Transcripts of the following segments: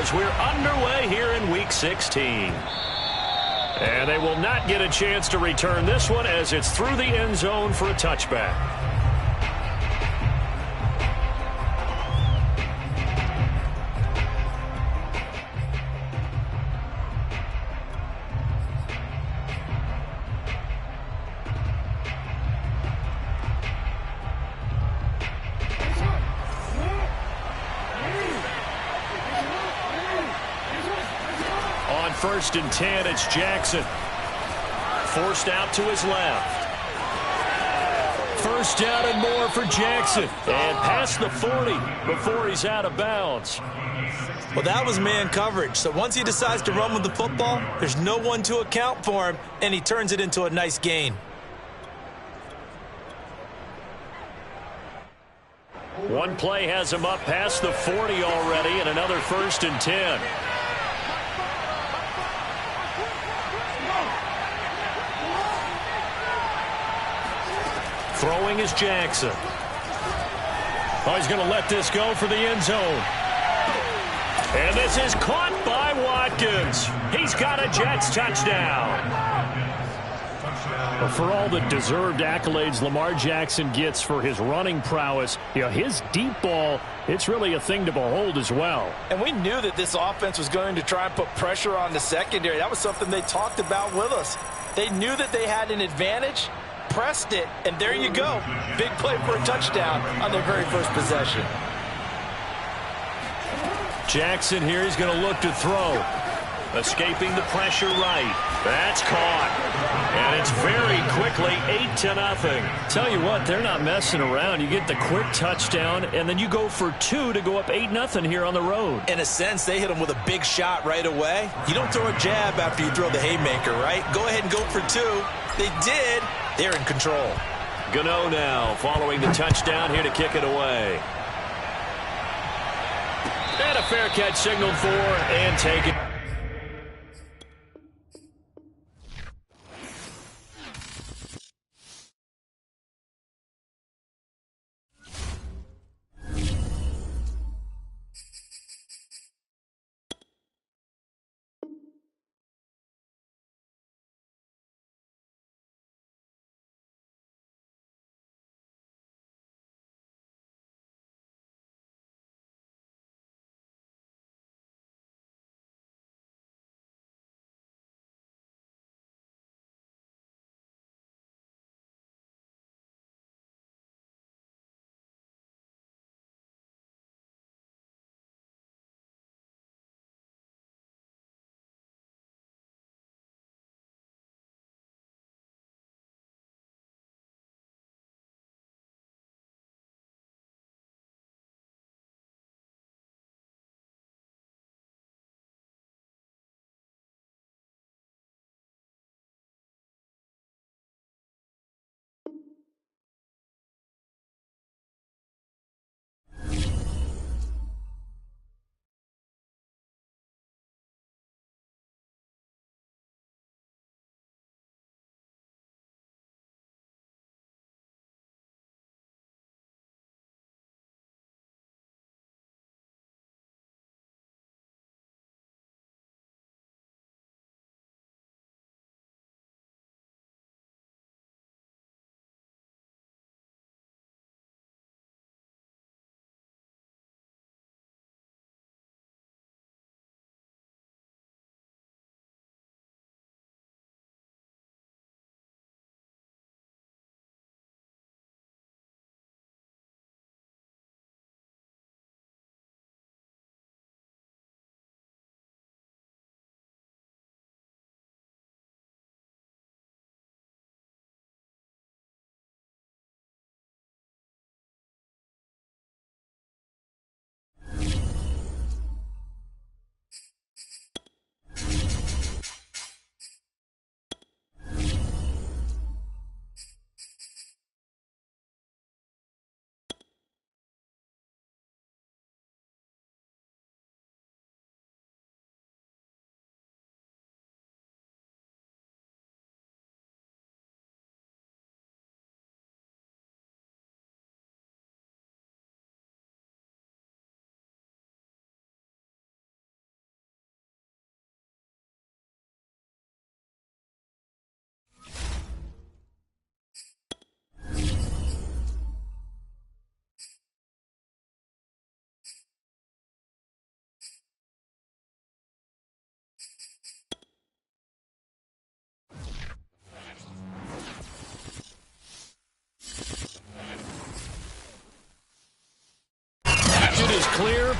as we're underway here in Week 16. And they will not get a chance to return this one as it's through the end zone for a touchback. On 1st and 10, it's Jackson. Forced out to his left. First down and more for Jackson. And past the 40 before he's out of bounds. Well, that was man coverage. So once he decides to run with the football, there's no one to account for him, and he turns it into a nice gain. One play has him up past the 40 already, and another 1st and 10. Throwing is Jackson. Oh, he's going to let this go for the end zone. And this is caught by Watkins. He's got a Jets touchdown. Well, for all the deserved accolades Lamar Jackson gets for his running prowess, his deep ball, it's really a thing to behold as well. And we knew that this offense was going to try and put pressure on the secondary. That was something they talked about with us. They knew that they had an advantage, pressed it, and there you go. Big play for a touchdown on their very first possession. Jackson here is going to look to throw. Escaping the pressure right. That's caught. And it's very quickly 8-0. Tell you what, they're not messing around. You get the quick touchdown, and then you go for 2 to go up 8-0 here on the road. In a sense, they hit him with a big shot right away. You don't throw a jab after you throw the haymaker, right? Go ahead and go for 2. They did. They're in control. Gano now following the touchdown here to kick it away. And a fair catch signaled for and taken.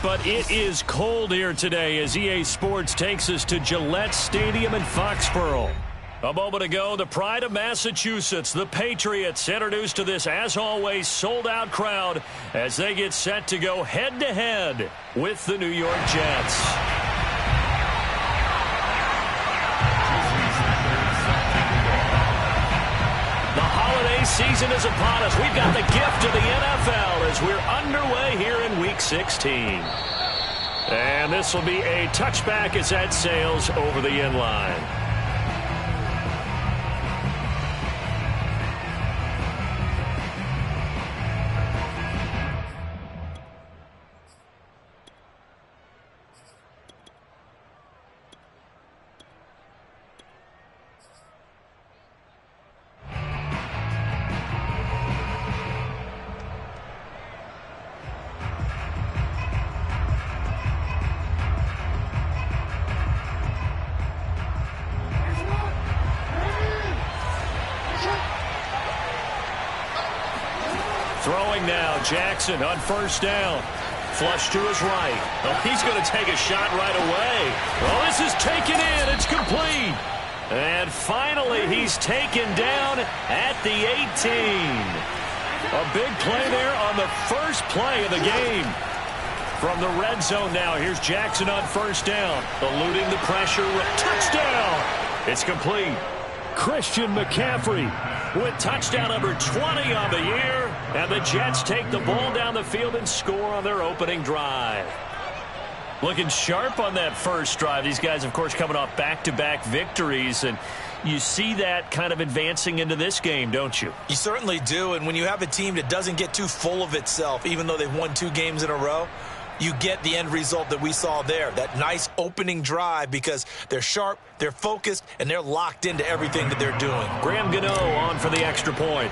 but it is cold here today as EA Sports takes us to Gillette Stadium in Foxborough. A moment ago, the pride of Massachusetts, the Patriots, introduced to this, as always, sold-out crowd as they get set to go head-to-head with the New York Jets. The holiday season is upon us. We've got the gift of the NFL as we're underway here in Week 16. And this will be a touchback as that sails over the end line. Throwing now, Jackson on first down. Flush to his right. Oh, he's going to take a shot right away. Oh, this is taken in. It's complete. And finally, he's taken down at the 18. A big play there on the first play of the game. From the red zone now, here's Jackson on first down. Eluding the pressure. Touchdown. It's complete. Christian McCaffrey with touchdown number 20 on the year. And the Jets take the ball down the field and score on their opening drive. Looking sharp on that first drive. These guys, of course, coming off back-to-back victories. And you see that kind of advancing into this game, don't you? You certainly do. And when you have a team that doesn't get too full of itself, even though they've won 2 games in a row, you get the end result that we saw there, that nice opening drive, because they're sharp, they're focused, and they're locked into everything that they're doing. Graham Gano on for the extra point.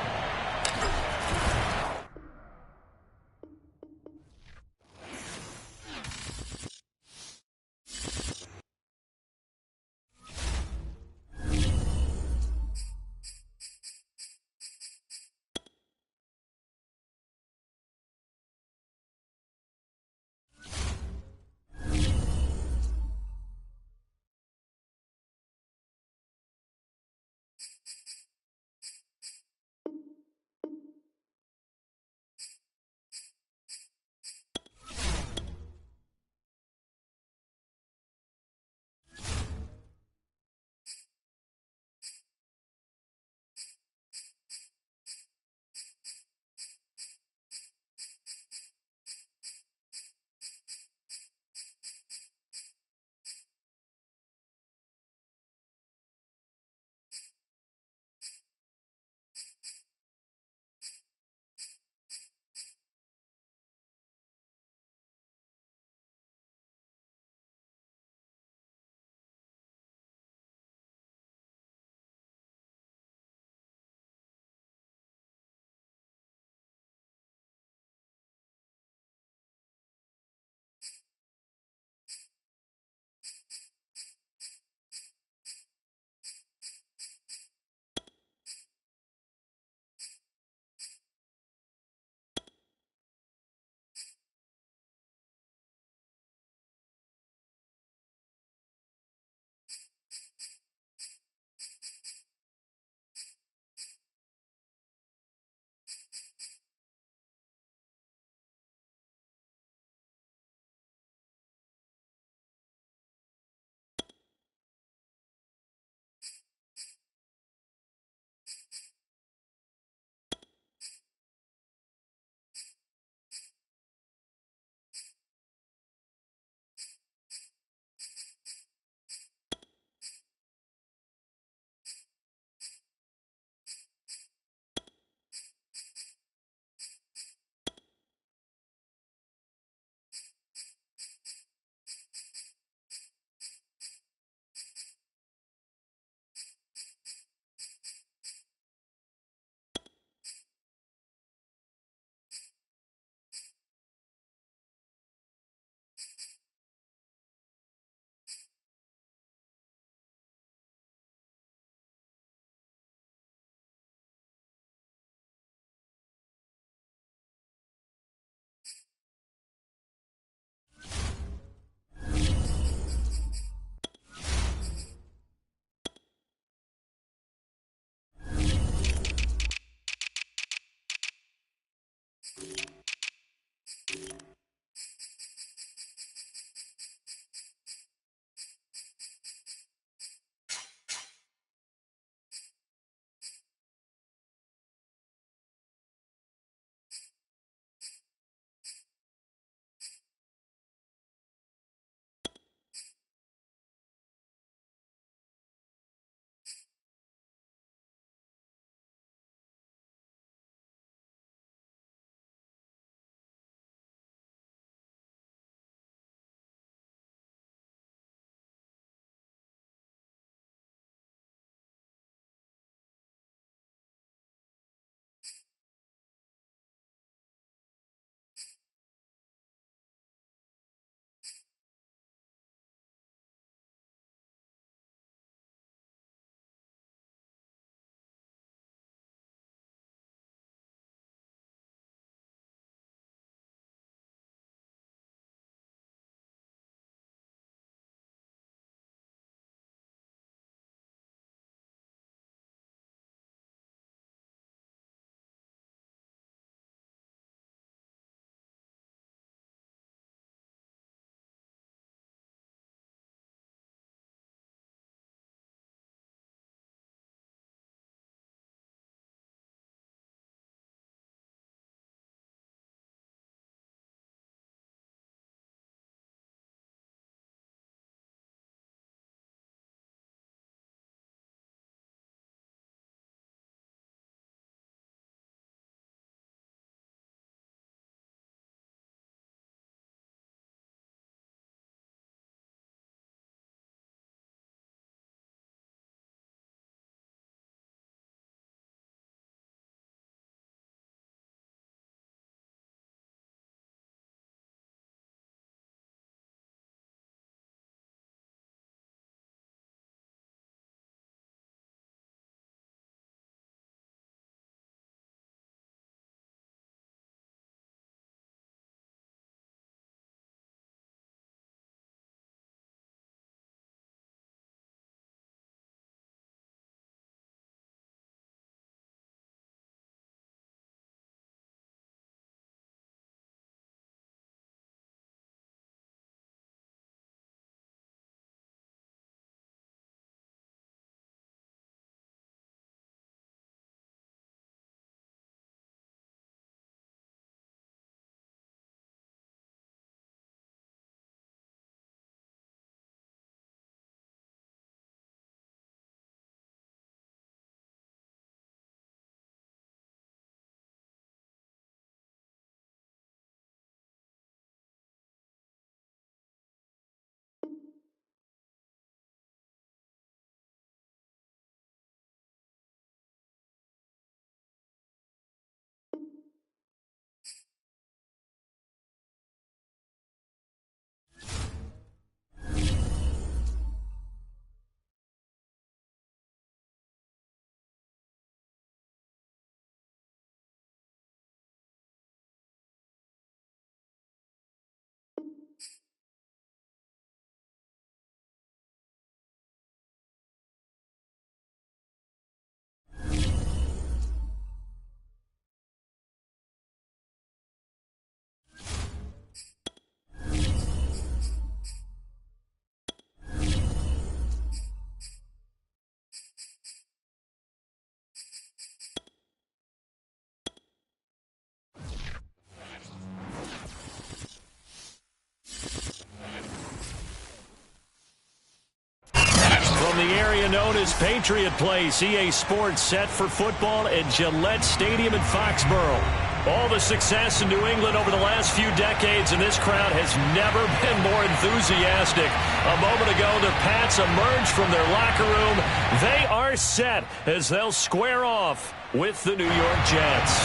From the area known as Patriot Place, EA Sports set for football at Gillette Stadium in Foxborough. All the success in New England over the last few decades, and this crowd has never been more enthusiastic. A moment ago, the Pats emerged from their locker room. They are set as they'll square off with the New York Jets.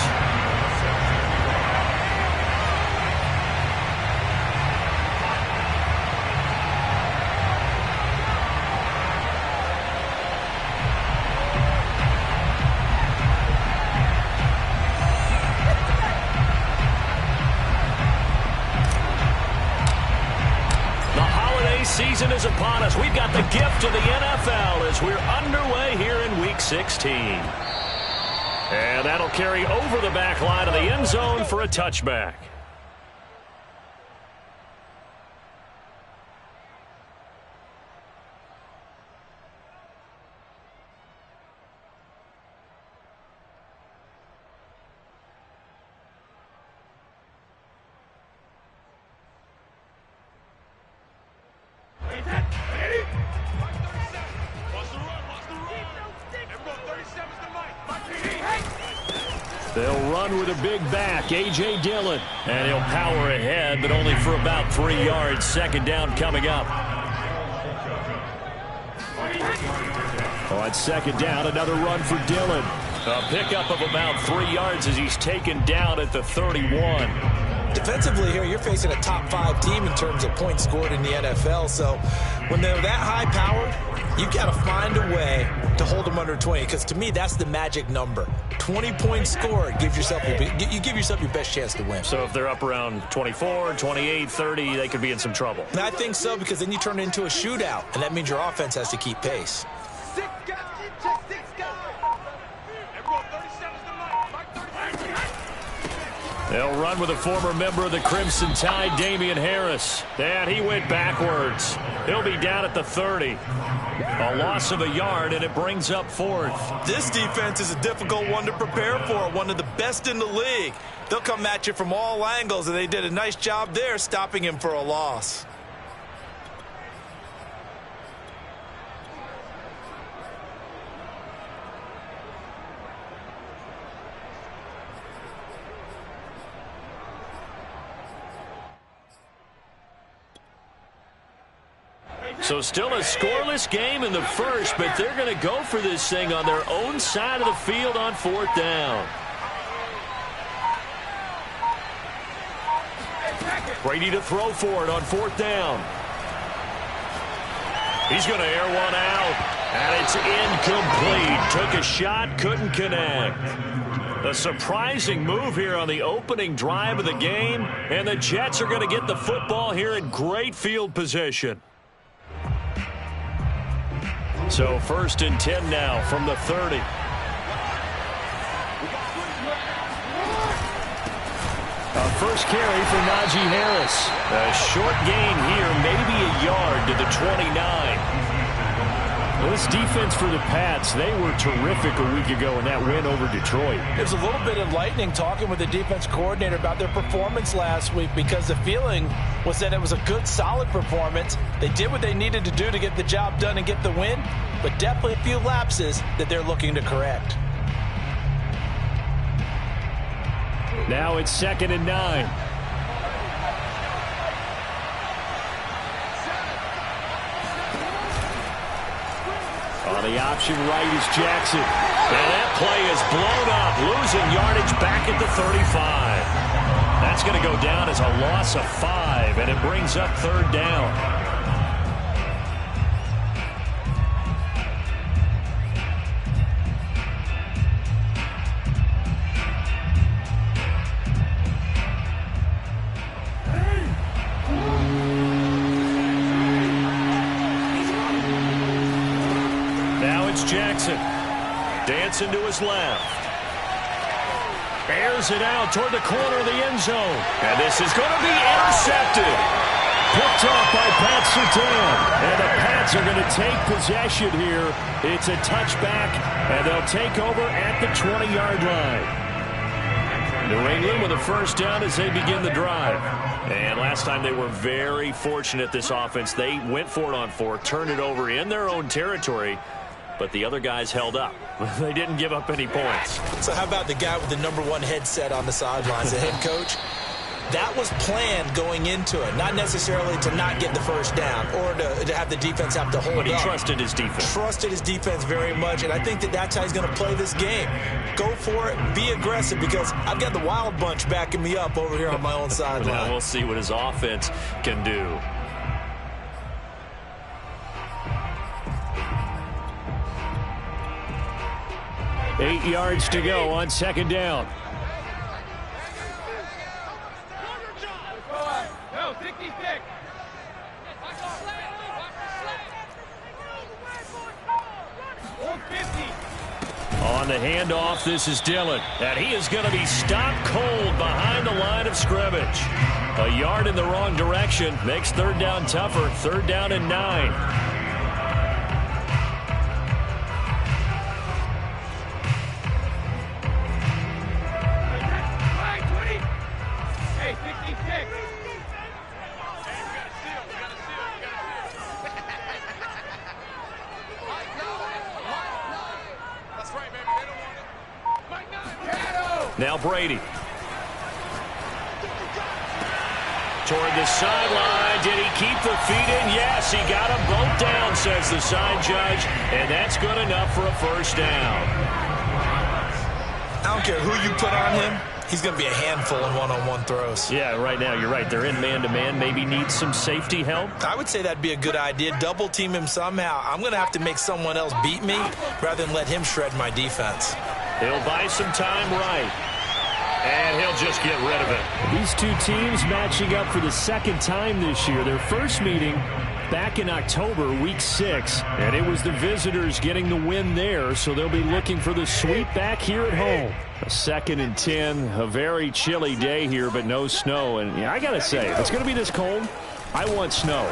Season is upon us. We've got the gift of the NFL as we're underway here in Week 16. And that'll carry over the back line of the end zone for a touchback. They'll run with a big back, A.J. Dillon. And he'll power ahead, but only for about 3 yards. Second down coming up. On second down, another run for Dillon. A pickup of about 3 yards as he's taken down at the 31. Defensively here, you're facing a top-5 team in terms of points scored in the NFL. So when they're that high-powered, you've got to find a way to hold them under 20. Because to me, that's the magic number. 20 points scored, you give yourself your best chance to win. So if they're up around 24, 28, 30, they could be in some trouble. And I think so, because then you turn it into a shootout, and that means your offense has to keep pace. They'll run with a former member of the Crimson Tide, Damian Harris. And he went backwards. He'll be down at the 30. A loss of a yard, and it brings up fourth. This defense is a difficult one to prepare for, one of the best in the league. They'll come at you from all angles, and they did a nice job there stopping him for a loss. So still a scoreless game in the first, but they're going to go for this thing on their own side of the field on fourth down. Brady to throw for it on fourth down. He's going to air one out, and it's incomplete. Took a shot, couldn't connect. A surprising move here on the opening drive of the game, and the Jets are going to get the football here in great field position. So first and 10 now from the 30. A first carry for Najee Harris. A short gain here, maybe a yard to the 29. Well, this defense for the Pats, they were terrific a week ago in that win over Detroit. There's a little bit of lightning talking with the defense coordinator about their performance last week, because the feeling was that it was a good, solid performance. They did what they needed to do to get the job done and get the win, but definitely a few lapses that they're looking to correct. Now it's 2nd and 9. On the option right is Jackson. And that play is blown up, losing yardage back at the 35. That's going to go down as a loss of 5, and it brings up third down. Jackson dancing to his left. Airs it out toward the corner of the end zone. And this is going to be intercepted. Picked off by Pat Surtain. And the Pats are going to take possession here. It's a touchback, and they'll take over at the 20-yard line. New England with a first down as they begin the drive. And last time they were very fortunate, this offense. They went for it on 4, turned it over in their own territory, but the other guys held up. They didn't give up any points. So how about the guy with the #1 headset on the sidelines, the head coach? That was planned going into it, not necessarily to not get the first down or to have the defense have to hold up. But he trusted his defense. Trusted his defense very much, and I think that's how he's going to play this game. Go for it, be aggressive, because I've got the wild bunch backing me up over here on my own sideline. Now we'll see what his offense can do. Eight yards to go on second down. On the handoff, this is Dillon. And he is going to be stopped cold behind the line of scrimmage. A yard in the wrong direction makes third down tougher. Third down and 9. Now Brady. Toward the sideline. Did he keep the feet in? Yes, he got them both down, says the side judge. And that's good enough for a first down. I don't care who you put on him. He's going to be a handful in one-on-one throws. Yeah, right now, you're right. They're in man-to-man. Maybe need some safety help. I would say that'd be a good idea. Double team him somehow. I'm going to have to make someone else beat me rather than let him shred my defense. He'll buy some time right. And he'll just get rid of it. These two teams matching up for the second time this year. Their first meeting back in October, week 6. And it was the visitors getting the win there, so they'll be looking for the sweep back here at home. A 2nd and 10, a very chilly day here, but no snow. And yeah, I got to say, if it's going to be this cold, I want snow.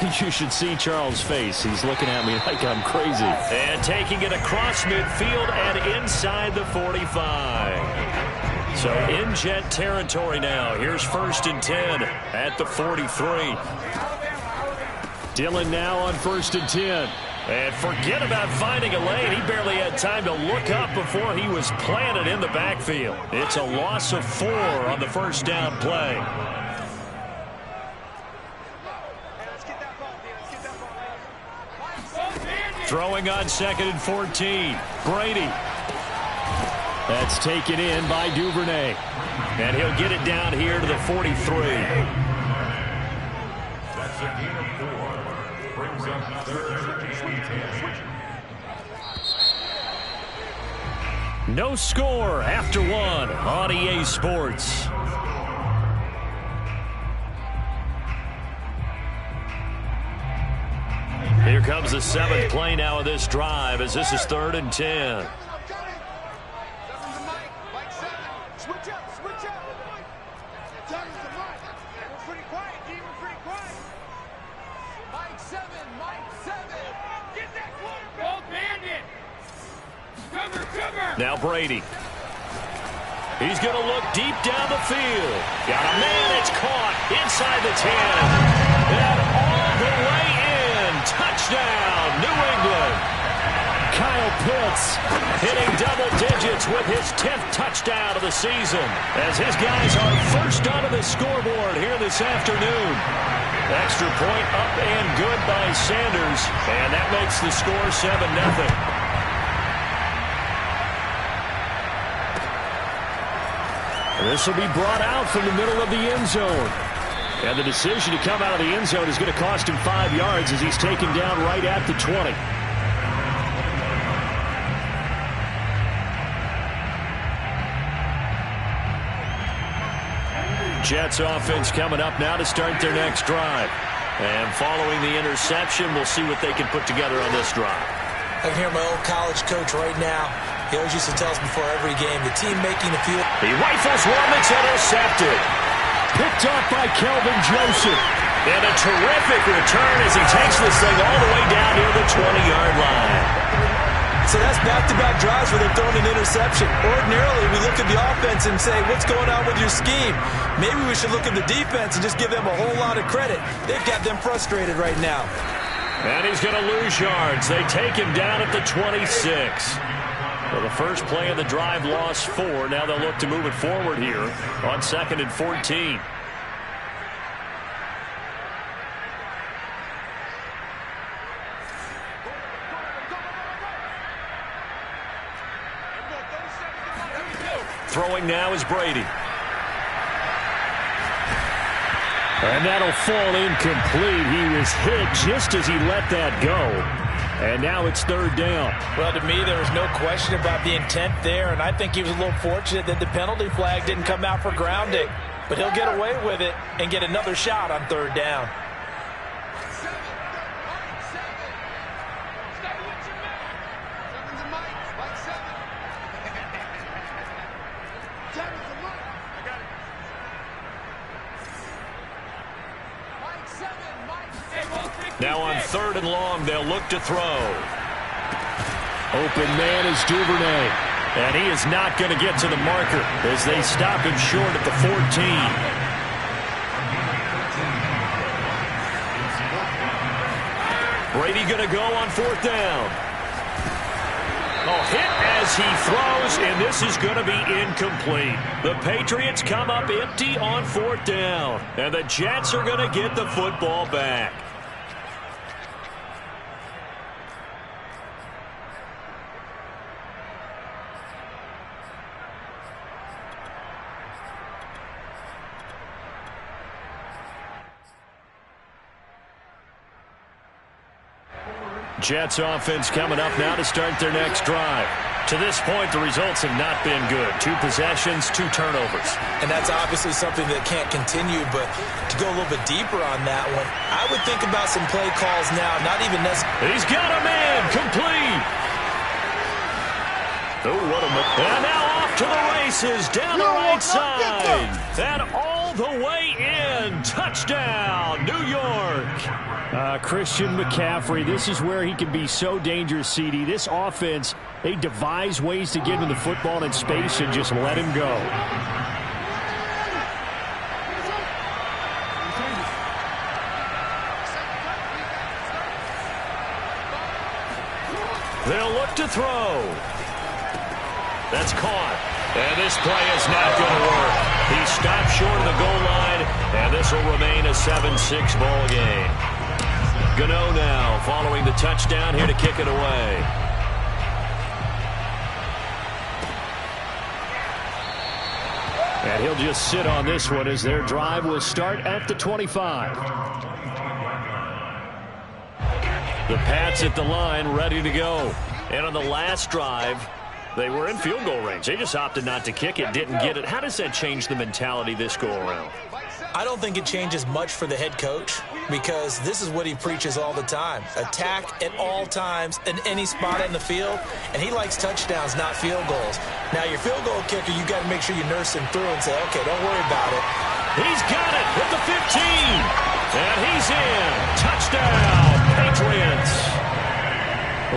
You should see Charles' face. He's looking at me like I'm crazy. And taking it across midfield and inside the 45. So in jet territory now. Here's 1st and 10 at the 43. Dillon now on 1st and 10. And forget about finding a lane. He barely had time to look up before he was planted in the backfield. It's a loss of 4 on the first down play. Throwing on 2nd and 14. Brady. That's taken in by Duvernay. And he'll get it down here to the 43. That's a gain of 4. Brings up 3rd and 10. No score after 1 on EA Sports. Here comes the 7th play now of this drive as this is 3rd and 10. Now Brady. He's going to look deep down the field. Got a man. It's caught inside the 10. And all the way in. Touchdown, New England. Kyle Pitts hitting double digits with his 10th touchdown of the season as his guys are first onto the scoreboard here this afternoon. Extra point up and good by Sanders. And that makes the score 7-0. This will be brought out from the middle of the end zone. And the decision to come out of the end zone is going to cost him 5 yards as he's taken down right at the 20. Jets offense coming up now to start their next drive. And following the interception, we'll see what they can put together on this drive. I can hear my old college coach right now. He always used to tell us before every game, the team making the field. He rifles one that's intercepted. Picked off by Kelvin Joseph. And a terrific return as he takes this thing all the way down near the 20-yard line. So that's back-to-back drives where they've thrown an interception. Ordinarily, we look at the offense and say, what's going on with your scheme? Maybe we should look at the defense and just give them a whole lot of credit. They've got them frustrated right now. And he's going to lose yards. They take him down at the 26. Well, the first play of the drive lost 4. Now they'll look to move it forward here on 2nd and 14. Throwing now is Brady. And that'll fall incomplete. He was hit just as he let that go. And now it's 3rd down. Well, to me, there was no question about the intent there, and I think he was a little fortunate that the penalty flag didn't come out for grounding. But he'll get away with it and get another shot on 3rd down. Now on 3rd and long, they'll look to throw. Open man is Duvernay. And he is not going to get to the marker as they stop him short at the 14. Brady going to go on 4th down. Oh, hit as he throws, and this is going to be incomplete. The Patriots come up empty on 4th down, and the Jets are going to get the football back. Jets offense coming up now to start their next drive. To this point, the results have not been good. 2 possessions, 2 turnovers. And that's obviously something that can't continue, but to go a little bit deeper on that one, I would think about some play calls now, not even necessarily. He's got a man, complete. Oh, what a move. And now off to the races, down the right side. And all the way in. Touchdown, New York. Christian McCaffrey, this is where he can be so dangerous, CD. This offense, they devise ways to get him the football in space and just let him go. They'll look to throw. That's caught. And this play is not going to work. He stopped short of the goal line, and this will remain a 7-6 ball game. Gano now following the touchdown here to kick it away. And he'll just sit on this one as their drive will start at the 25. The Pats at the line ready to go. And on the last drive, they were in field goal range. They just opted not to kick it, didn't get it. How does that change the mentality this go around? I don't think it changes much for the head coach because this is what he preaches all the time. Attack at all times in any spot on the field, and he likes touchdowns, not field goals. Now, your field goal kicker, you got to make sure you nurse him through and say, okay, don't worry about it. He's got it at the 15, and he's in. Touchdown, Patriots.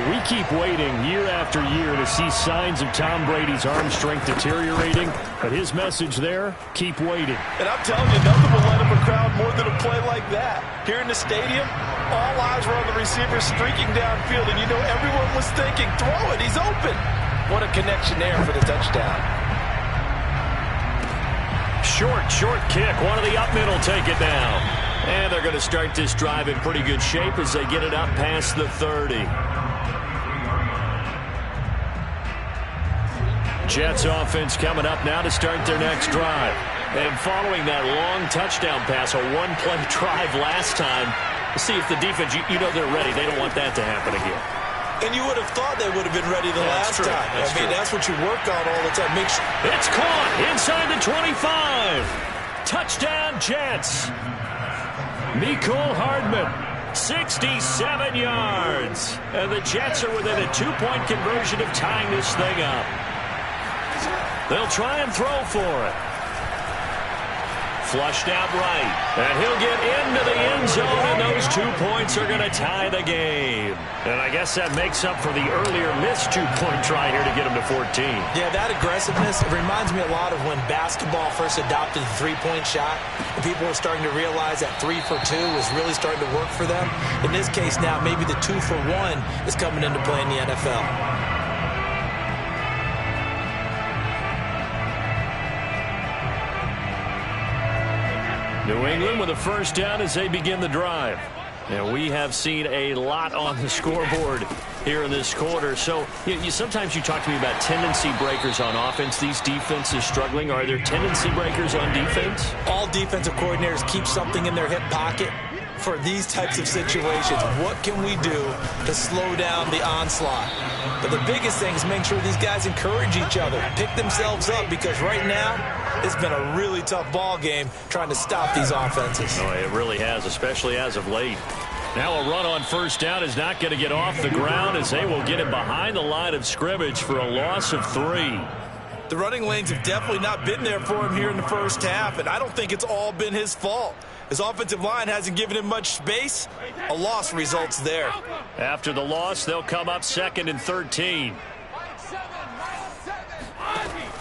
We keep waiting year after year to see signs of Tom Brady's arm strength deteriorating, but his message there, keep waiting. And I'm telling you, nothing will let up a crowd more than a play like that. Here in the stadium, all eyes were on the receiver streaking downfield, and you know everyone was thinking, throw it, he's open. What a connection there for the touchdown. Short kick. One of the up middle take it down. And they're going to start this drive in pretty good shape as they get it up past the 30. Jets offense coming up now to start their next drive. And following that long touchdown pass, a one-play drive last time, see if the defense, you know they're ready. They don't want that to happen again. And you would have thought they would have been ready the last time. That's what you work on all the time. It's caught inside the 25. Touchdown, Jets. Mecole Hardman, 67 yards. And the Jets are within a 2-point conversion of tying this thing up. They'll try and throw for it. flushed out right. And he'll get into the end zone, and those 2 points are going to tie the game. And I guess that makes up for the earlier missed 2-point try here to get him to 14. Yeah, that aggressiveness, it reminds me a lot of when basketball first adopted the three-point shot. And people were starting to realize that 3 for 2 was really starting to work for them. In this case now, maybe the 2 for 1 is coming into play in the NFL. New England with a first down as they begin the drive. And we have seen a lot on the scoreboard here in this quarter. So sometimes you talk to me about tendency breakers on offense. These defenses struggling. Are there tendency breakers on defense? All defensive coordinators keep something in their hip pocket for these types of situations. What can we do to slow down the onslaught? But the biggest thing is make sure these guys encourage each other, pick themselves up, because right now it's been a really tough ball game trying to stop these offenses. Oh, it really has, especially as of late. Now a run on first down is not going to get off the ground as they will get him behind the line of scrimmage for a loss of 3. The running lanes have definitely not been there for him here in the first half, and I don't think it's all been his fault. His offensive line hasn't given him much space. A loss results there. After the loss, they'll come up 2nd and 13.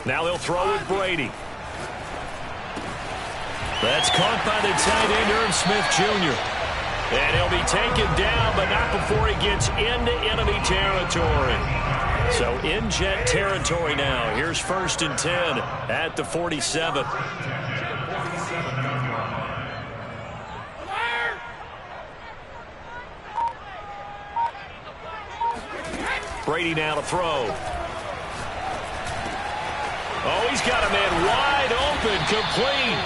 Now they'll throw with Brady. That's caught by the tight end, Irv Smith Jr. And he'll be taken down, but not before he gets into enemy territory. So in Jet territory now. Here's 1st and 10 at the 47. Brady now to throw. Oh, he's got a man wide open, complete.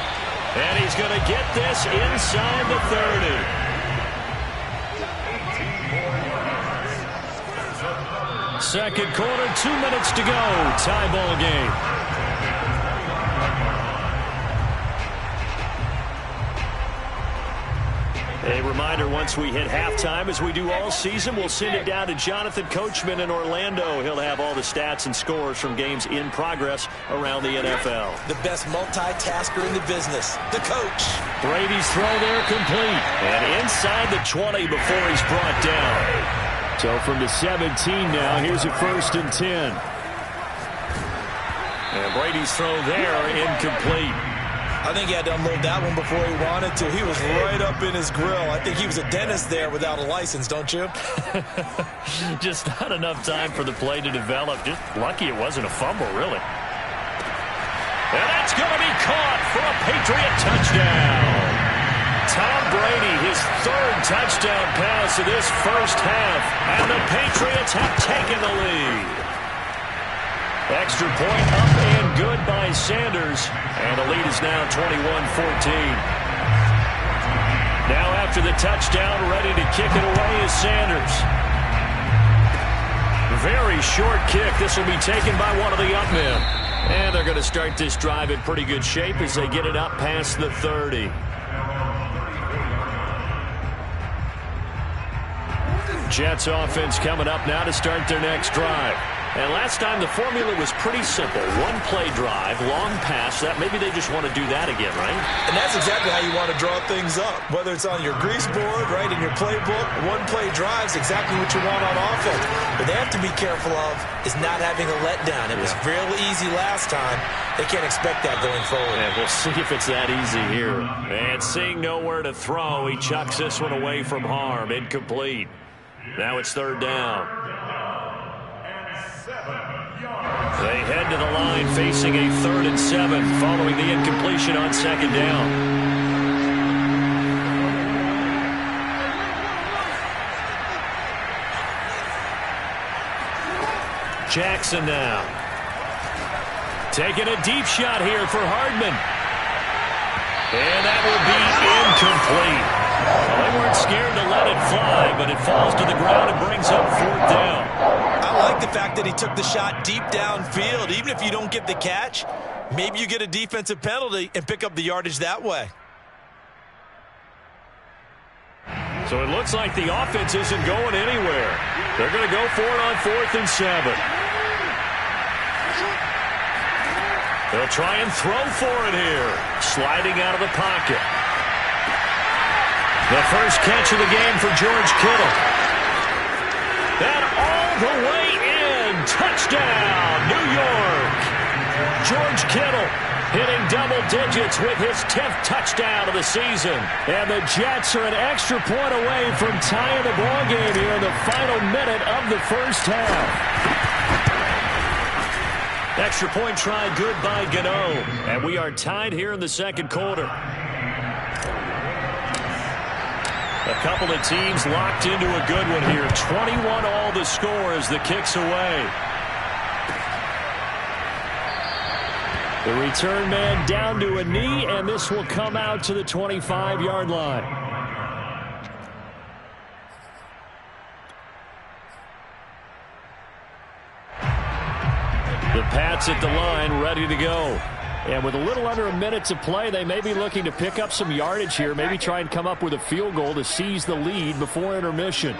And he's going to get this inside the 30. Second quarter, 2 minutes to go. Tie ball game. A reminder, once we hit halftime, as we do all season, we'll send it down to Jonathan Coachman in Orlando. He'll have all the stats and scores from games in progress around the NFL. The best multitasker in the business, the coach. Brady's throw there complete. And inside the 20 before he's brought down. So from the 17 now, here's a 1st and 10. And Brady's throw there incomplete. I think he had to unload that one before he wanted to. He was right up in his grill. I think he was a dentist there without a license, don't you? Just not enough time for the play to develop. Just lucky it wasn't a fumble, really. And that's going to be caught for a Patriot touchdown. Tom Brady, his 3rd touchdown pass of this first half. And the Patriots have taken the lead. Extra point up and good by Sanders. And the lead is now 21-14. Now after the touchdown, ready to kick it away is Sanders. Very short kick. This will be taken by one of the up men. And they're going to start this drive in pretty good shape as they get it up past the 30. Jets offense coming up now to start their next drive. And last time the formula was pretty simple. One play drive, long pass. That maybe they just want to do that again, right? And that's exactly how you want to draw things up. Whether it's on your grease board, right, in your playbook, one play drive is exactly what you want on offense. What they have to be careful of is not having a letdown. It was real easy last time. They can't expect that going forward. And we'll see if it's that easy here. And seeing nowhere to throw, he chucks this one away from harm. Incomplete. Now it's 3rd down. They head to the line facing a 3rd and 7 following the incompletion on 2nd down. Jackson now. Taking a deep shot here for Hardman. And that will be incomplete. Well, they weren't scared to let it fly, but it falls to the ground and brings up 4th down. I like the fact that he took the shot deep downfield. Even if you don't get the catch, maybe you get a defensive penalty and pick up the yardage that way. So it looks like the offense isn't going anywhere. They're going to go for it on 4th and 7. They'll try and throw for it here. Sliding out of the pocket. The first catch of the game for George Kittle. And all the way in. Touchdown, New York. George Kittle hitting double digits with his 10th touchdown of the season. And the Jets are an extra point away from tying the ballgame here in the final minute of the first half. Extra point try good by Gator. And we are tied here in the second quarter. A couple of teams locked into a good one here. 21 all the score as the kick's away. The return man down to a knee, and this will come out to the 25-yard line. The Pats at the line, ready to go. And with a little under a minute to play, they may be looking to pick up some yardage here, maybe try and come up with a field goal to seize the lead before intermission.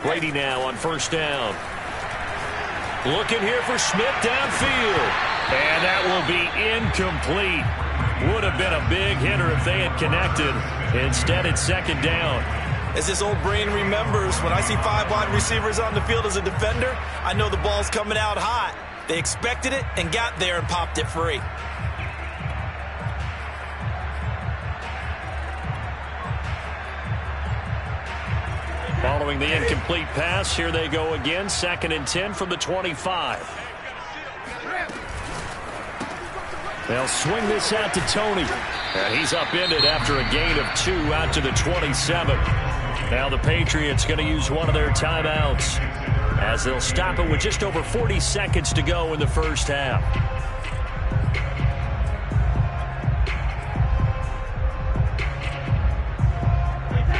Brady now on first down. Looking here for Smith downfield. And that will be incomplete. Would have been a big hitter if they had connected. Instead, it's second down. As this old brain remembers, when I see 5 wide receivers on the field as a defender, I know the ball's coming out hot. They expected it and got there and popped it free. Following the incomplete pass, here they go again. 2nd and 10 from the 25. They'll swing this out to Tony. And he's upended after a gain of 2 out to the 27. Now the Patriots going to use one of their timeouts as they'll stop it with just over 40 seconds to go in the first half.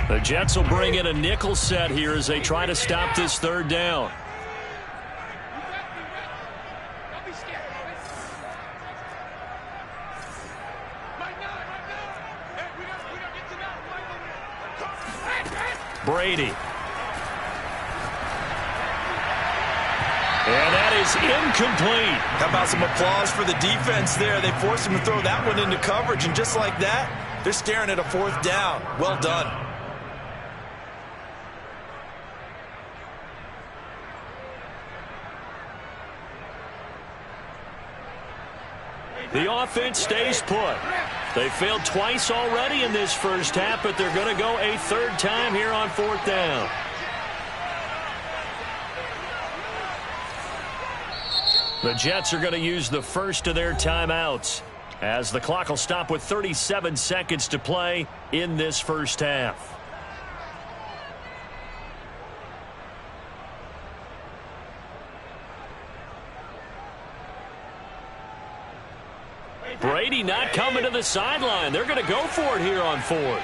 The Jets will bring in a nickel set here as they try to stop this third down. Brady. And that is incomplete. How about some applause for the defense there? They forced him to throw that one into coverage, and just like that, they're staring at a 4th down. Well done. The offense stays put. They failed twice already in this first half, but they're going to go a 3rd time here on 4th down. The Jets are going to use the first of their timeouts as the clock will stop with 37 seconds to play in this first half. Brady not coming to the sideline. They're going to go for it here on 4th.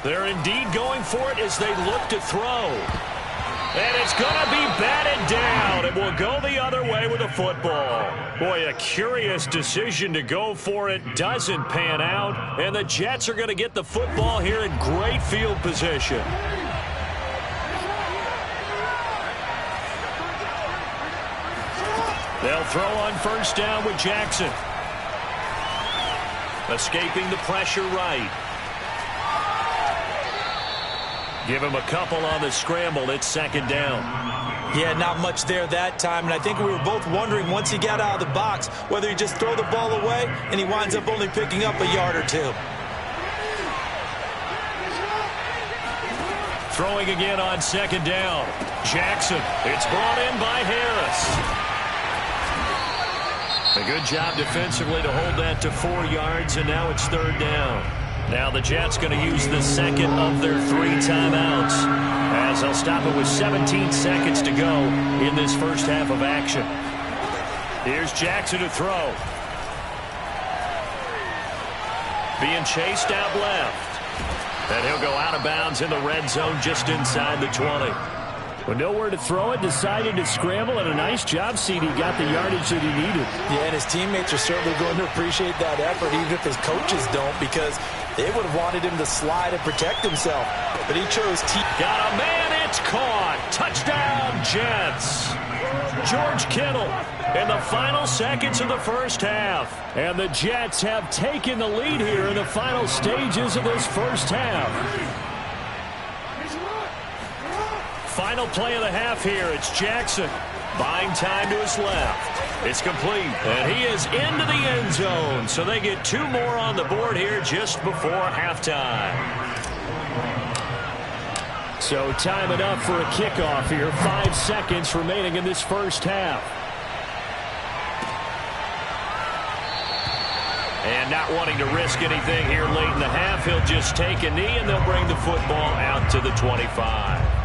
They're indeed going for it as they look to throw. And it's going to be batted down. It will go the other way with a football. Boy, a curious decision to go for it. Doesn't pan out. And the Jets are going to get the football here in great field position. They'll throw on first down with Jackson. Escaping the pressure right. Give him a couple on the scramble. It's second down. Yeah, not much there that time. And I think we were both wondering once he got out of the box whether he just throw the ball away and he winds up only picking up a yard or 2. Throwing again on second down. Jackson. It's brought in by Harris. A good job defensively to hold that to 4 yards, and now it's 3rd down. Now the Jets going to use the second of their 3 timeouts, as they'll stop it with 17 seconds to go in this first half of action. Here's Jackson to throw. Being chased out left. And he'll go out of bounds in the red zone just inside the 20. With nowhere to throw it, decided to scramble, and a nice job, CD. Got the yardage that he needed. Yeah, and his teammates are certainly going to appreciate that effort, even if his coaches don't, because they would have wanted him to slide and protect himself. But he chose T. Got a man, it's caught. Touchdown, Jets. George Kittle in the final seconds of the first half. And the Jets have taken the lead here in the final stages of this first half. Final play of the half here. It's Jackson. Buying time to his left. It's complete. And he is into the end zone. So they get 2 more on the board here just before halftime. So time enough for a kickoff here. 5 seconds remaining in this first half. And not wanting to risk anything here late in the half, he'll just take a knee and they'll bring the football out to the 25.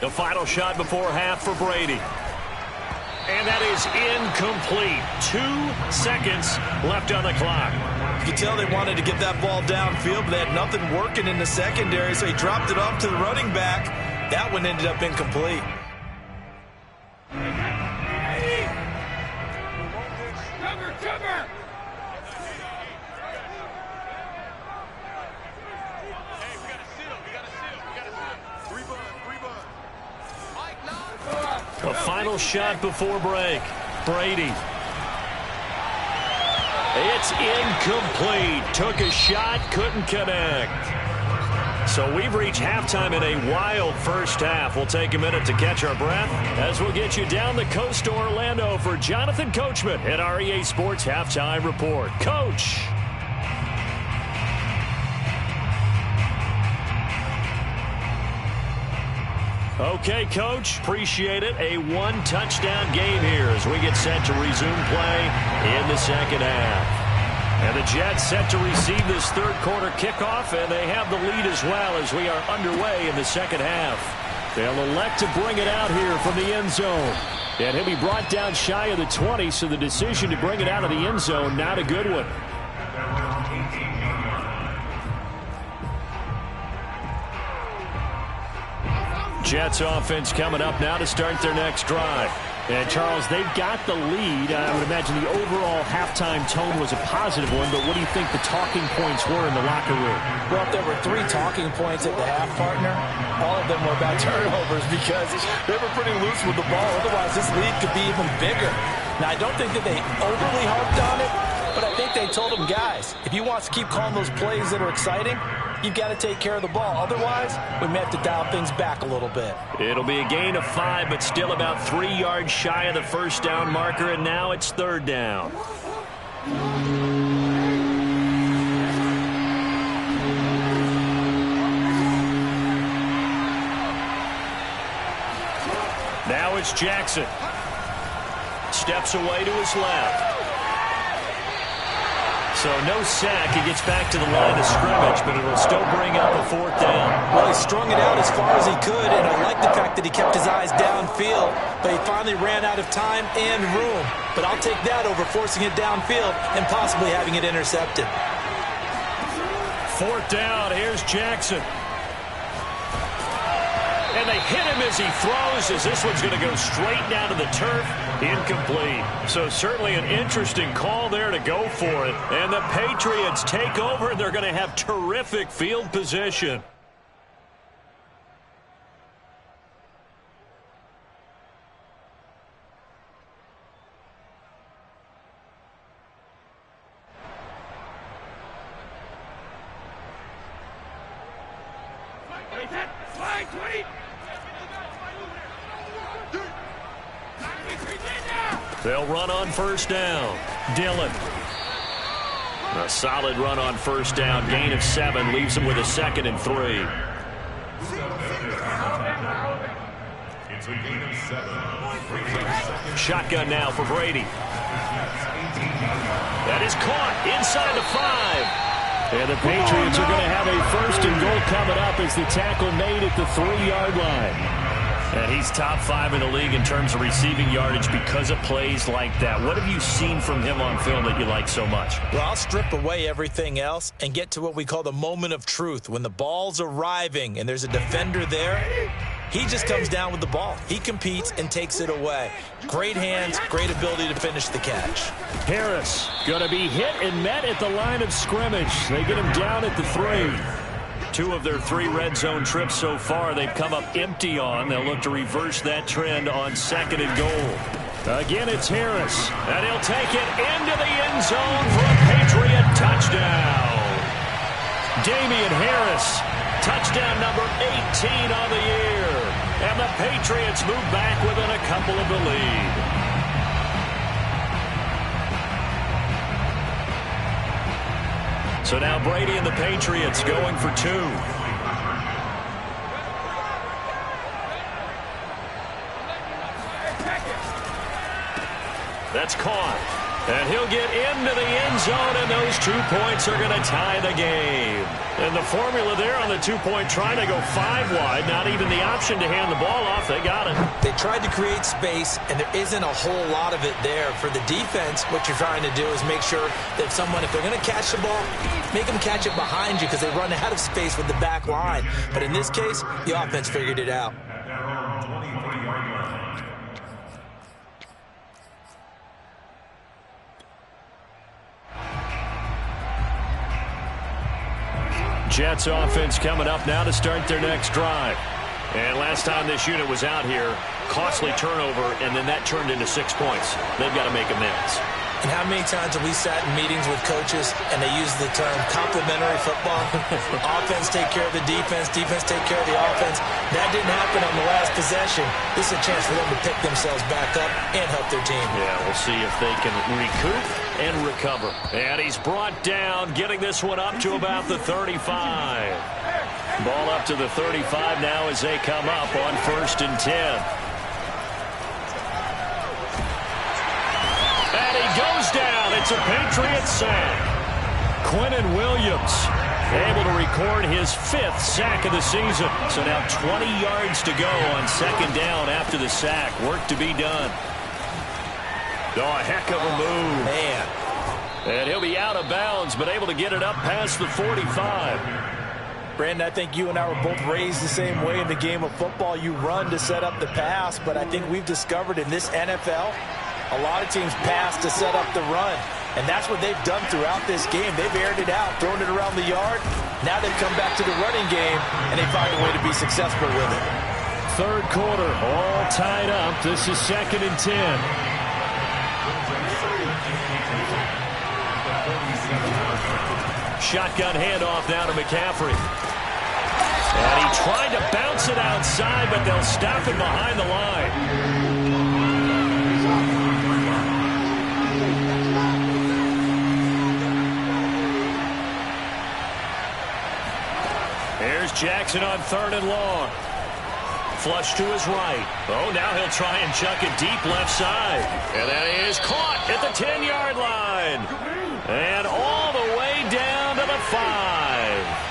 The final shot before half for Brady. And that is incomplete. 2 seconds left on the clock. You can tell they wanted to get that ball downfield, but they had nothing working in the secondary, so he dropped it off to the running back. That one ended up incomplete. A final shot before break. Brady. It's incomplete. Took a shot, couldn't connect. So we've reached halftime in a wild first half. We'll take a minute to catch our breath as we'll get you down the coast to Orlando for Jonathan Coachman at our EA Sports Halftime Report. Coach. Okay, Coach, appreciate it. A 1-touchdown game here as we get set to resume play in the second half. And the Jets set to receive this third quarter kickoff, and they have the lead as well as we are underway in the second half. They'll elect to bring it out here from the end zone. And he'll be brought down shy of the 20, so the decision to bring it out of the end zone, not a good one. Jets offense coming up now to start their next drive. And, Charles, they've got the lead. I would imagine the overall halftime tone was a positive one, but what do you think the talking points were in the locker room? Well, if there were 3 talking points at the half, partner, all of them were about turnovers because they were pretty loose with the ball. Otherwise, this lead could be even bigger. Now, I don't think that they overly harped on it, but I think they told them, guys, if you want to keep calling those plays that are exciting, you've got to take care of the ball. Otherwise, we may have to dial things back a little bit. It'll be a gain of 5, but still about 3 yards shy of the first down marker, and now it's 3rd down. Now it's Jackson. Steps away to his left. So no sack. He gets back to the line of scrimmage, but it'll still bring up a 4th down. Well, he strung it out as far as he could, and I like the fact that he kept his eyes downfield, but he finally ran out of time and room. But I'll take that over forcing it downfield and possibly having it intercepted. 4th down. Here's Jackson. And they hit him as he throws, as this one's going to go straight down to the turf. Incomplete. So certainly an interesting call there to go for it. And the Patriots take over, and they're going to have terrific field position. They'll run on first down. Dillon. A solid run on first down. Gain of 7 leaves him with a 2nd and 3. It's a gain of 7. Shotgun now for Brady. That is caught inside the 5. And the Patriots are going to have a 1st and goal coming up as the tackle made at the 3-yard line. And he's top 5 in the league in terms of receiving yardage because of plays like that. What have you seen from him on film that you like so much? Well, I'll strip away everything else and get to what we call the moment of truth. When the ball's arriving and there's a defender there, he just comes down with the ball. He competes and takes it away. Great hands, great ability to finish the catch. Harris going to be hit and met at the line of scrimmage. They get him down at the 3. 2 of their 3 red zone trips so far they've come up empty on. They'll look to reverse that trend on 2nd and goal. Again, it's Harris. And he'll take it into the end zone for a Patriot touchdown. Damian Harris, touchdown number 18 on the year. And the Patriots move back within a couple of the lead. So now Brady and the Patriots going for 2. That's caught. And he'll get into the end zone, and those 2 points are going to tie the game. And the formula there on the 2-point try to go 5 wide, not even the option to hand the ball off. They got it. They tried to create space, and there isn't a whole lot of it there. For the defense, what you're trying to do is make sure that someone, if they're going to catch the ball, make them catch it behind you because they run out of space with the back line. But in this case, the offense figured it out. Jets offense coming up now to start their next drive. And last time this unit was out here, costly turnover, and then that turned into 6 points. They've got to make amends. And how many times have we sat in meetings with coaches and they use the term complementary football? Offense take care of the defense, defense take care of the offense. That didn't happen on the last possession. This is a chance for them to pick themselves back up and help their team. Yeah, we'll see if they can recoup and recover. And he's brought down, getting this one up to about the 35. Ball up to the 35 now as they come up on 1st and 10. And he goes down. It's a Patriot sack. Quinnen Williams able to record his 5th sack of the season. So now 20 yards to go on 2nd down after the sack. Work to be done. Oh, a heck of a move. Man. And he'll be out of bounds, but able to get it up past the 45. Brandon, I think you and I were both raised the same way in the game of football. You run to set up the pass, but I think we've discovered in this NFL, a lot of teams pass to set up the run. And that's what they've done throughout this game. They've aired it out, thrown it around the yard. Now they've come back to the running game, and they find a way to be successful with it. 3rd quarter, all tied up. This is 2nd and 10. Shotgun handoff now to McCaffrey. And he tried to bounce it outside, but they'll stop him behind the line. Here's Jackson on 3rd and long. Flush to his right. Oh, now he'll try and chuck it deep left side. And that is caught at the 10-yard line. And all the way down to the 5.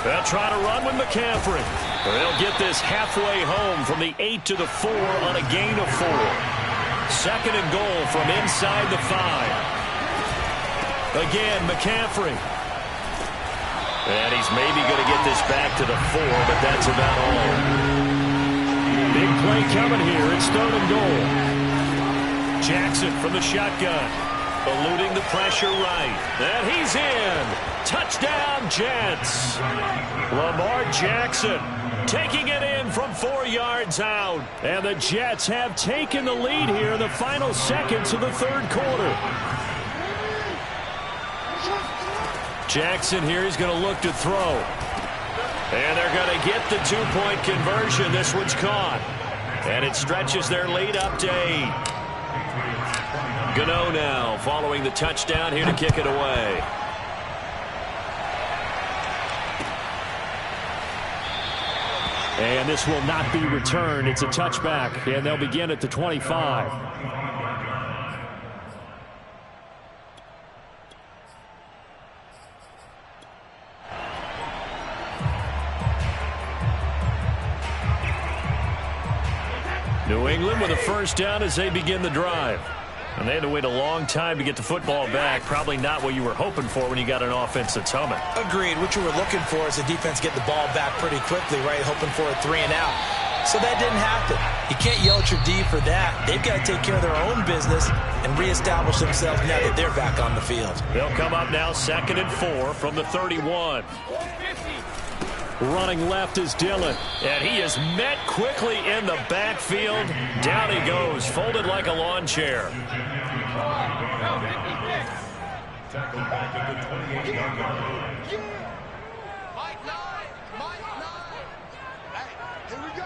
They'll try to run with McCaffrey. They'll get this halfway home from the 8 to the 4 on a gain of 4. 2nd and goal from inside the 5. Again, McCaffrey. And he's maybe going to get this back to the 4, but that's about all. Big play coming here. It's 3rd and goal. Jackson from the shotgun. Eluding the pressure right. And he's in. Touchdown, Jets. Lamar Jackson taking it in from 4 yards out. And the Jets have taken the lead here in the final seconds of the 3rd quarter. Jackson here, he's going to look to throw. And they're going to get the two-point conversion. This one's caught. And it stretches their lead up to 8. Gano now following the touchdown here to kick it away. And this will not be returned. It's a touchback, and they'll begin at the 25. New England with a first down as they begin the drive. And they had to wait a long time to get the football back. Probably not what you were hoping for when you got an offense that's humming. Agreed. What you were looking for is the defense get the ball back pretty quickly, right? Hoping for a 3 and out. So that didn't happen. You can't yell at your D for that. They've got to take care of their own business and reestablish themselves now that they're back on the field. They'll come up now 2nd and 4 from the 31. Running left is Dillon. And he is met quickly in the backfield. Down he goes, folded like a lawn chair. Tackle back at the 28-yard line. Mike 9. Hey, here we go.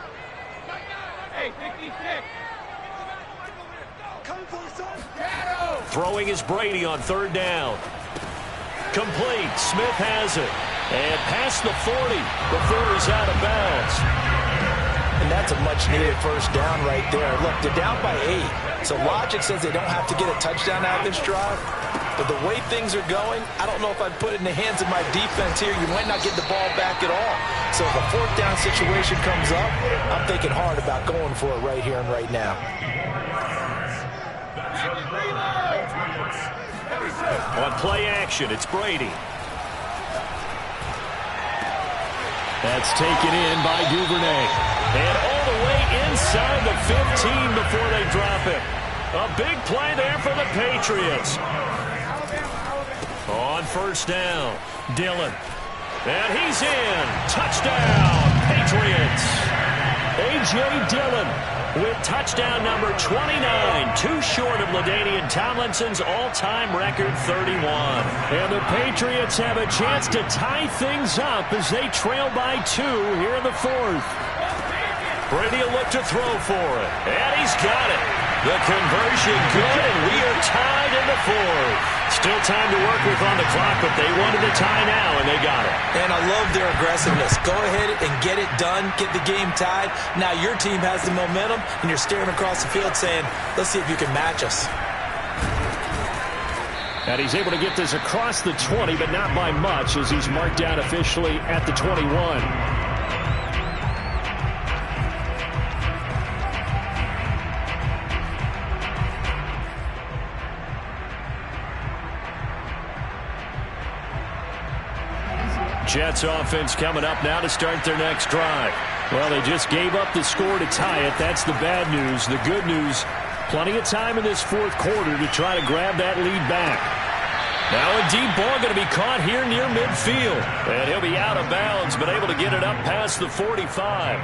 Mike 9. Hey, 56. Come for son. Gator. Throwing is Brady on 3rd down. Complete. Smith has it. And past the 40 before he's out of bounds. And that's a much-needed first down right there. Look, they're down by 8. So logic says they don't have to get a touchdown out of this drive. But the way things are going, I don't know if I'd put it in the hands of my defense here. You might not get the ball back at all. So if a 4th down situation comes up, I'm thinking hard about going for it right here and right now. On play action, it's Brady. That's taken in by Duvernay. And all the way inside the 15 before they drop it. A big play there for the Patriots. On 1st down, Dillon. And he's in. Touchdown, Patriots. A.J. Dillon with touchdown number 29, too short of LaDainian Tomlinson's all-time record 31. And the Patriots have a chance to tie things up as they trail by 2 here in the 4th. Brady will look to throw for it, and he's got it. The conversion good, and we are tied in the 4th. Still time to work with on the clock, but they wanted to tie now, and they got it. And I love their aggressiveness. Go ahead and get it done, get the game tied. Now your team has the momentum, and you're staring across the field saying, let's see if you can match us. And he's able to get this across the 20, but not by much, as he's marked down officially at the 21. Jets offense coming up now to start their next drive. Well, they just gave up the score to tie it. That's the bad news. The good news, plenty of time in this 4th quarter to try to grab that lead back. Now a deep ball going to be caught here near midfield. And he'll be out of bounds, but able to get it up past the 45.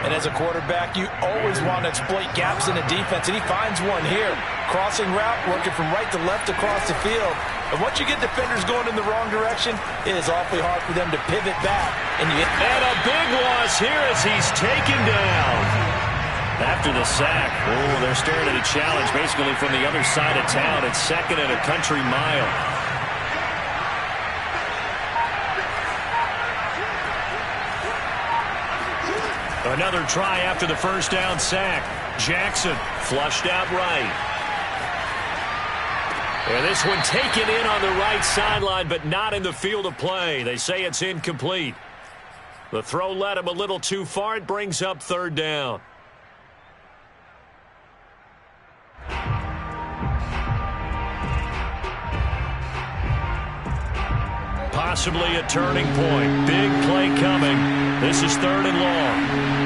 And as a quarterback, you always want to exploit gaps in the defense, and he finds one here. Crossing route, working from right to left across the field. And once you get defenders going in the wrong direction, it is awfully hard for them to pivot back. And a big loss here as he's taken down. After the sack, they're staring at a challenge basically from the other side of town. It's 2nd and a country mile. Another try after the first down sack. Jackson flushed out right. And this one taken in on the right sideline, but not in the field of play. They say it's incomplete. The throw led him a little too far. It brings up 3rd down. Possibly a turning point. Big play coming. This is 3rd and long.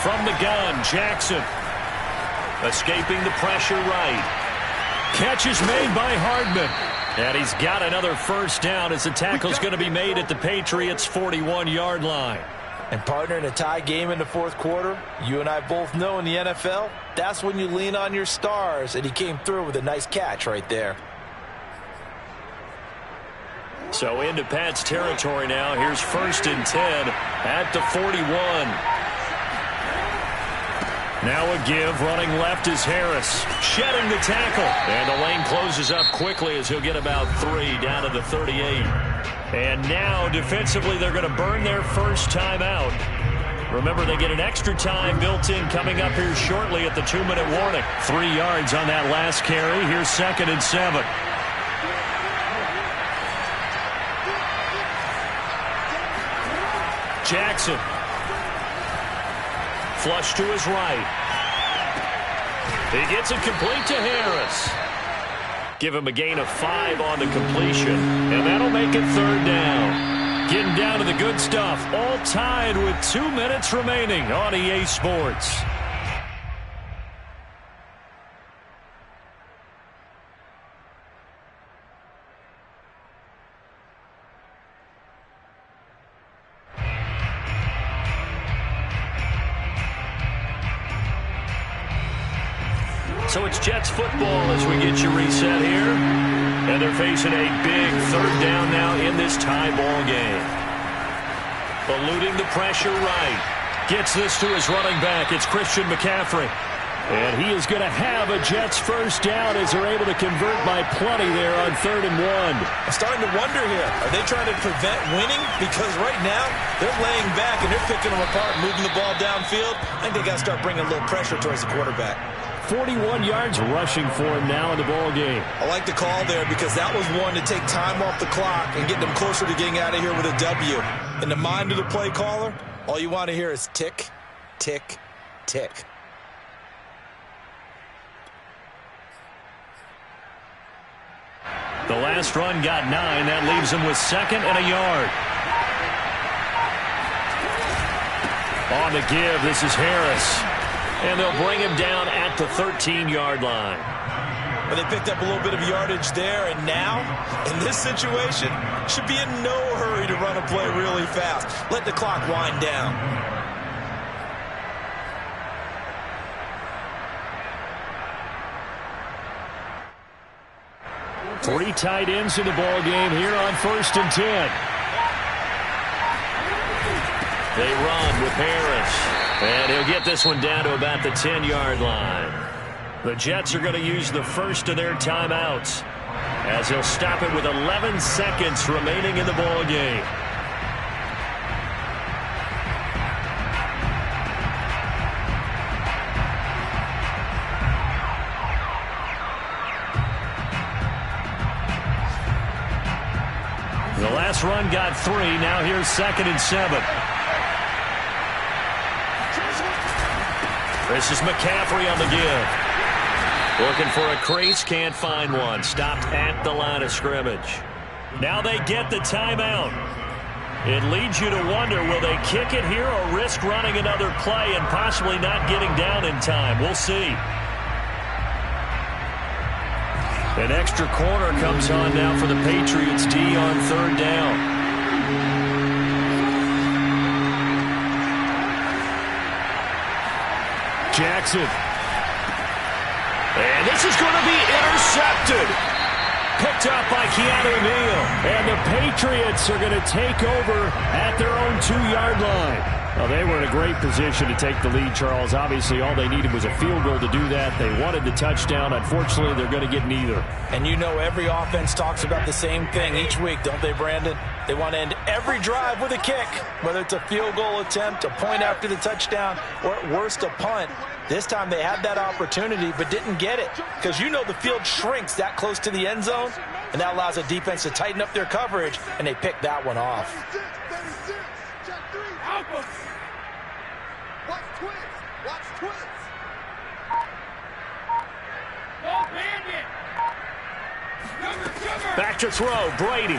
From the gun, Jackson. Escaping the pressure right. Catch is made by Hardman. And he's got another first down as the tackle's going to be made at the Patriots' 41-yard line. And partner, in a tie game in the fourth quarter, you and I both know in the NFL, that's when you lean on your stars, and he came through with a nice catch right there. So into Pat's territory now. Here's 1st and 10 at the 41. Now a give. Running left is Harris. Shedding the tackle. And the lane closes up quickly as he'll get about 3 down to the 38. And now defensively they're going to burn their first timeout. Remember, they get an extra time built in coming up here shortly at the 2-minute warning. 3 yards on that last carry. Here's 2nd and 7. Jackson. Flush to his right. He gets it complete to Harris. Give him a gain of 5 on the completion, and that'll make it 3rd down. Getting down to the good stuff, all tied with 2 minutes remaining on EA Sports. So it's Jets football as we get you reset here. And they're facing a big 3rd down now in this tie ball game. Eluding the pressure right. Gets this to his running back. It's Christian McCaffrey. And he is going to have a Jets first down as they're able to convert by plenty there on 3rd and 1. I'm starting to wonder here. Are they trying to prevent winning? Because right now, they're laying back and they're picking them apart, moving the ball downfield. I think they got to start bringing a little pressure towards the quarterback. 41 yards rushing for him now in the ball game. I like the call there because that was one to take time off the clock and get them closer to getting out of here with a W. In the mind of the play caller, all you want to hear is tick, tick, tick. The last run got 9. That leaves him with 2nd and a yard. On the give, this is Harris. And they'll bring him down at the 13-yard line. But they picked up a little bit of yardage there, and now, in this situation, should be in no hurry to run a play really fast. Let the clock wind down. Three tight ends in the ball game here on 1st and 10. They run with Harris. And he'll get this one down to about the 10-yard line. The Jets are going to use the first of their timeouts as he'll stop it with 11 seconds remaining in the ball game. The last run got 3. Now here's 2nd and 7. This is McCaffrey on the give. Looking for a crease, can't find one. Stopped at the line of scrimmage. Now they get the timeout. It leads you to wonder, will they kick it here or risk running another play and possibly not getting down in time? We'll see. An extra corner comes on now for the Patriots D on 3rd down. Jackson. And this is going to be intercepted. Picked up by Keanu Neal. And the Patriots are going to take over at their own 2-yard line. Well, they were in a great position to take the lead, Charles. Obviously, all they needed was a field goal to do that. They wanted the touchdown. Unfortunately, they're going to get neither. And you know every offense talks about the same thing each week, don't they, Brandon? They want to end every drive with a kick, whether it's a field goal attempt, a point after the touchdown, or at worst a punt. This time they had that opportunity but didn't get it because you know the field shrinks that close to the end zone, and that allows the defense to tighten up their coverage, and they picked that one off. Back to throw, Brady.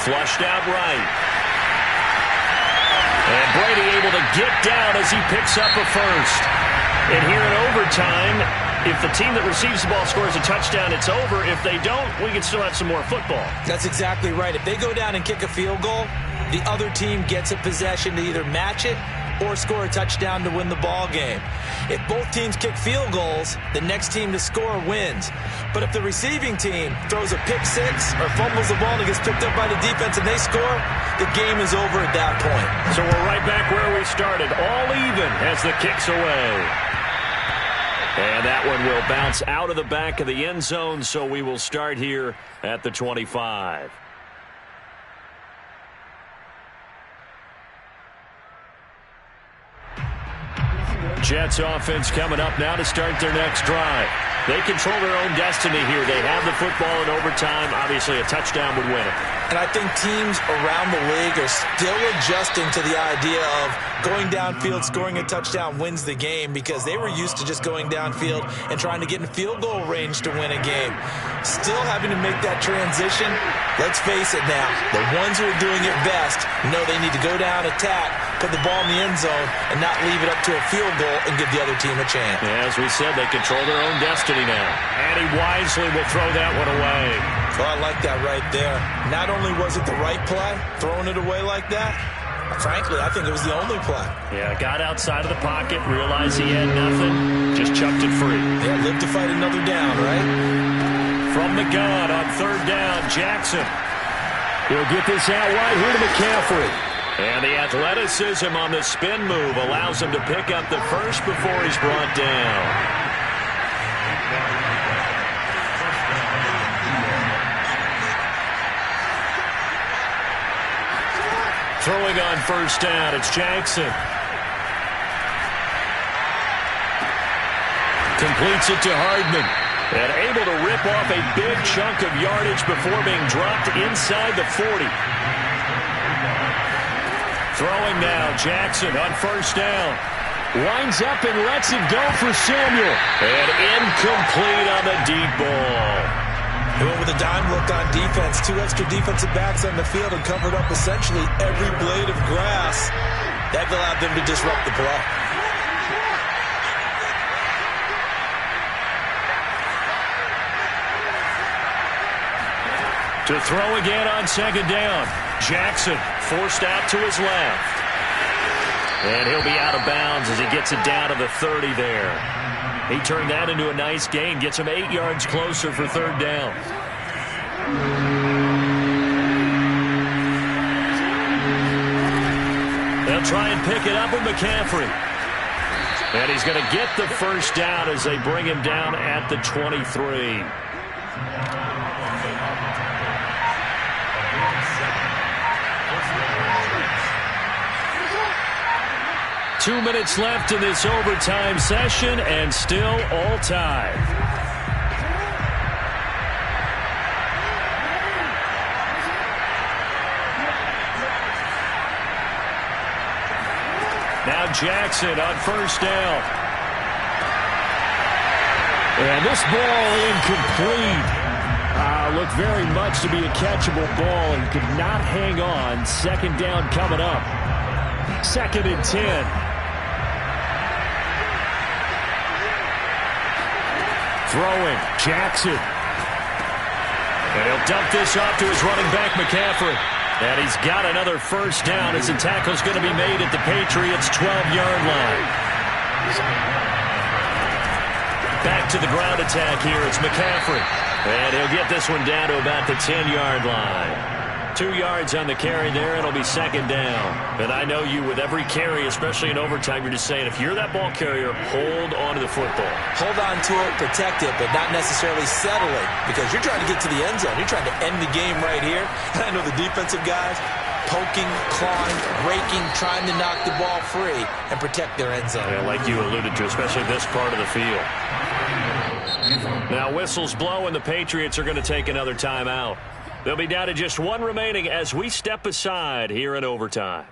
Flushed out right. And Brady able to get down as he picks up a first. And here in overtime, if the team that receives the ball scores a touchdown, it's over. If they don't, we can still have some more football. That's exactly right. If they go down and kick a field goal, the other team gets a possession to either match it or score a touchdown to win the ball game. If both teams kick field goals, the next team to score wins. But if the receiving team throws a pick six or fumbles the ball and gets picked up by the defense and they score, the game is over at that point. So we're right back where we started, all even as the kick's away. And that one will bounce out of the back of the end zone, so we will start here at the 25. Jets offense coming up now to start their next drive. They control their own destiny here. They have the football in overtime. Obviously, a touchdown would win it. And I think teams around the league are still adjusting to the idea of going downfield, scoring a touchdown wins the game, because they were used to just going downfield and trying to get in field goal range to win a game. Still having to make that transition. Let's face it now, the ones who are doing it best know they need to go down, attack, put the ball in the end zone, and not leave it up to a field goal and give the other team a chance. Yeah, as we said, they control their own destiny now. And he wisely will throw that one away. Oh, I like that right there. Not only was it the right play, throwing it away like that, frankly, I think it was the only play. Yeah, got outside of the pocket, realized he had nothing, just chucked it free. Yeah, live to fight another down, right? From the gun on third down, Jackson. He'll get this out wide here to McCaffrey. And the athleticism on the spin move allows him to pick up the first before he's brought down. Throwing on first down, it's Jackson. Completes it to Hardman. And able to rip off a big chunk of yardage before being dropped inside the 40. Throwing now, Jackson on first down. Winds up and lets it go for Samuel. And incomplete on the deep ball. He went with a dime look on defense. 2 extra defensive backs on the field and covered up essentially every blade of grass. That allowed them to disrupt the play. To throw again on second down. Jackson forced out to his left. And he'll be out of bounds as he gets it down to the 30 there. He turned that into a nice gain. Gets him 8 yards closer for third down. They'll try and pick it up with McCaffrey. And he's going to get the first down as they bring him down at the 23. 2 minutes left in this overtime session, and still all tied. Now Jackson on first down. And this ball incomplete. Looked very much to be a catchable ball and could not hang on. Second down coming up. 2nd and 10. Throwing, Jackson. And he'll dump this off to his running back, McCaffrey. And he's got another first down as the tackle's going to be made at the Patriots' 12-yard line. Back to the ground attack here. It's McCaffrey. And he'll get this one down to about the 10-yard line. 2 yards on the carry there. It'll be second down. And I know you, with every carry, especially in overtime, you're just saying, if you're that ball carrier, hold on to the football. Hold on to it, protect it, but not necessarily settle it, because you're trying to get to the end zone. You're trying to end the game right here. And I know the defensive guys poking, clawing, breaking, trying to knock the ball free and protect their end zone. Yeah, like you alluded to, especially this part of the field. Now whistles blow, and the Patriots are going to take another timeout. They'll be down to just one remaining as we step aside here in overtime.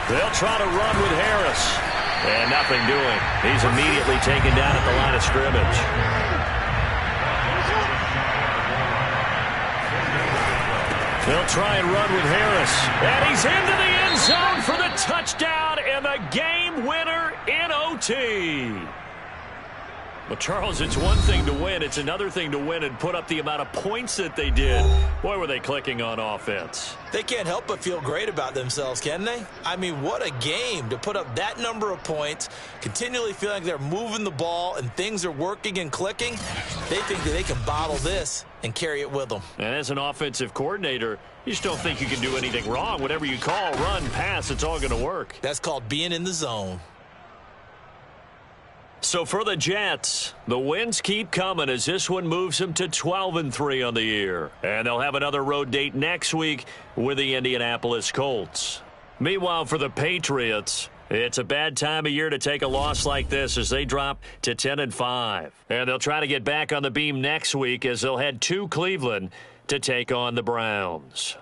They'll try to run with Harris. And nothing doing. He's immediately taken down at the line of scrimmage. They'll try and run with Harris. And he's into the end zone for the touchdown and the game winner in OT. Well, Charles, it's one thing to win. It's another thing to win and put up the amount of points that they did. Boy, were they clicking on offense. They can't help but feel great about themselves, can they? I mean, what a game to put up that number of points, continually feeling like they're moving the ball and things are working and clicking. They think that they can bottle this and carry it with them. And as an offensive coordinator, you just don't think you can do anything wrong. Whatever you call, run, pass, it's all going to work. That's called being in the zone. So for the Jets, the wins keep coming as this one moves them to 12-3 on the year. And they'll have another road date next week with the Indianapolis Colts. Meanwhile, for the Patriots, it's a bad time of year to take a loss like this as they drop to 10-5. And they'll try to get back on the beam next week as they'll head to Cleveland to take on the Browns.